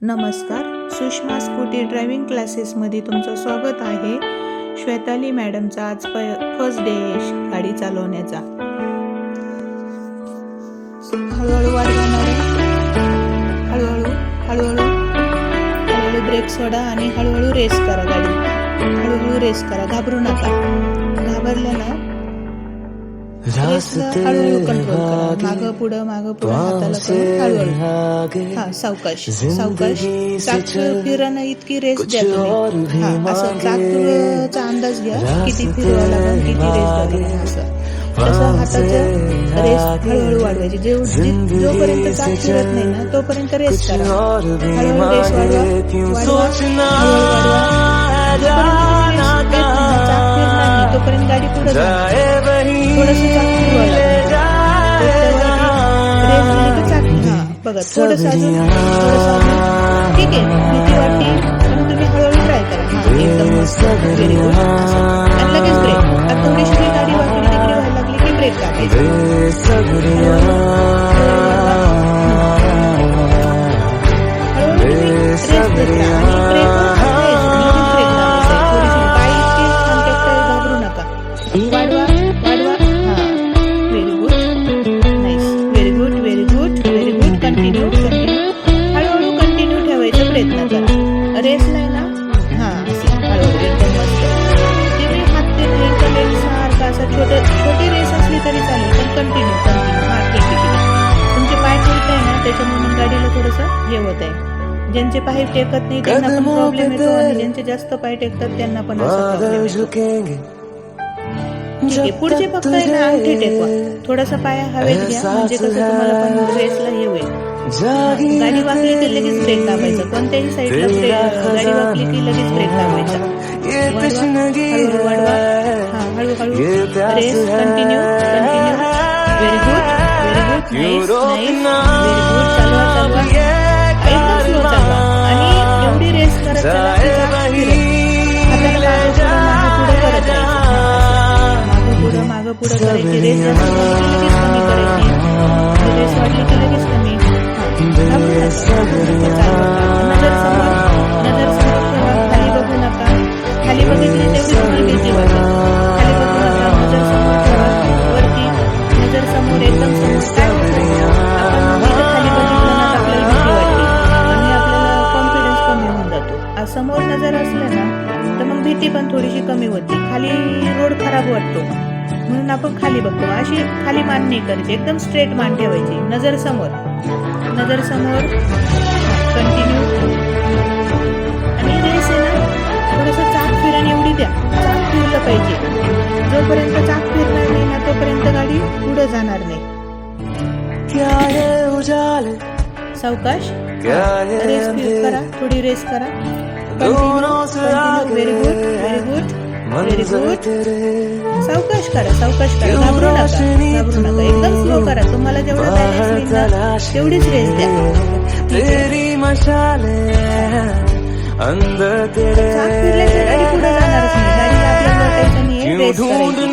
नमस्कार, Sushma scooty driving क्लासेसमध्ये तुमचं स्वागत आहे. श्वेताली मॅडमचा आज फर्स्ट डे गाडी चालवण्याचा. हळूहळू वाढवा मॅडम, हळूहळू हळूहळू हळूहळू ब्रेक सोडा आणि हळूहळू रेस करा. गाडी हळूहळू रेस करा, घाबरू नका. घाबरलं ना रेसला हळूहळू कंट्रोल करा. मागं पुढं हाताला करून हळूहळू. हा, सावकाश सावकाश. चाक फिरणं इतकी रेस द्या तुम्ही. हा, असं चाकचा अंदाज घ्या, किती फिरवा लागेल, किती रेस लागेल. असं तसं हाताचं रेस हळूहळू वाढवायची. जोपर्यंत चाक फिरत नाही ना तोपर्यंत रेस करा. हळूहळू रेस वाढवा वाढवा, हळूहळू वाढवा. चाक फिरणार नाही तोपर्यंत गाडी पुढे जाणार. थोडस चाक फिरवा लागेल. रेस दिली की चाक. हा बघा, थोडस अजून थोडस अजून. ठीक आहे, भीती वाटते पण तुम्ही हळूहळू ट्राय करा. हा, एकदम मस्त, व्हेरी गुड. आणि लगेच ब्रेक. आता थोडीशी गाडी वाकडी तिकडे व्हायला लागली की ब्रेक टाकायचं. वाढवा वाढवा. हा, very good, nice, very good, very good, very good. Continue हळूहळू कंटिन्यू ठेवायचा प्रयत्न करा. रेसला आहे ना. हा, हळूहळू एकदम मस्त. तुम्ही हात ते लेग सारखा असं छोटी रेस असली तरी चालेल, पण कंटिन्यू. हा, ठीक आहे. तुमचे पाय टेकत आहे ना, त्याच्यामुळे गाडीला थोडंसं हे होत आहे. ज्यांचे पाय टेकत नाही त्यांना पण प्रॉब्लेम येतो, आणि ज्यांचे जास्त पाय टेकतात त्यांना पण असा प्रॉब्लेम येतो. ठीक आहे, पुढचे फक्त आहे ना अंगठी टेकवा. थोडासा पाया हवेत घ्या, म्हणजे कसं तुम्हाला पण रेसला हे होईल. गाडी वाकली की लगेच ब्रेक दाबायचा. कोणत्याही साईडला गाडी वाकली की लगेच ब्रेक दाबायचा. हळूहळू वाढवा. हा, हळूहळू race continue. Very good, very good, nice nice, very good. चालवा एकदम स्लो चालवा. आणि एवढी रेस करत चला की आपल्याला मागं पुढे करत मागं पुढं करायची. रेस जास्त वाढली की लगेच कमी करायची. रेस वाढली की लगेच कमी. नजर समोर ठेवा. खाली बघू नका. खाली बघितली तेवढी तुम्हाला भीती वाटेल. खाली बघू नका, नजर समोर ठेवा. वरती नजर समोर, एकदम समोर. काय होतं, आपण खाली बघितलं ना आपल्याला भीती वाटते आणि आपल्याला कॉन्फिडन्स कमी होऊन जातो. समोर नजर असलं ना तर मग भीती पण थोडीशी कमी होती. खाली रोड खराब वाटतो म्हणून आपण खाली बघतो. अशी खाली मान नाही करायची, एकदम स्ट्रेट मान ठेवायची. नजर समोर कंटिन्यू. आणि रेस आहे ना, थोडंसं चाक फिरण एवढी द्या. चाक फिरलं पाहिजे. जोपर्यंत चाक फिरणार नाही ना तोपर्यंत गाडी पुढे जाणार नाही. सावकाश रेस करा, थोडी रेस करा. Very good, very good, very good. सावकाश करा. घाबरू नका. एकदम स्लो करा. तुम्हाला जेवढं बॅलन्स येईल ना तेवढीच रेस द्या. चाक फिरल्याशिवाय गाडी पुढे जाणारच नाही. गाडीला आपल्याला लोटायचं नाही, रेस करायची.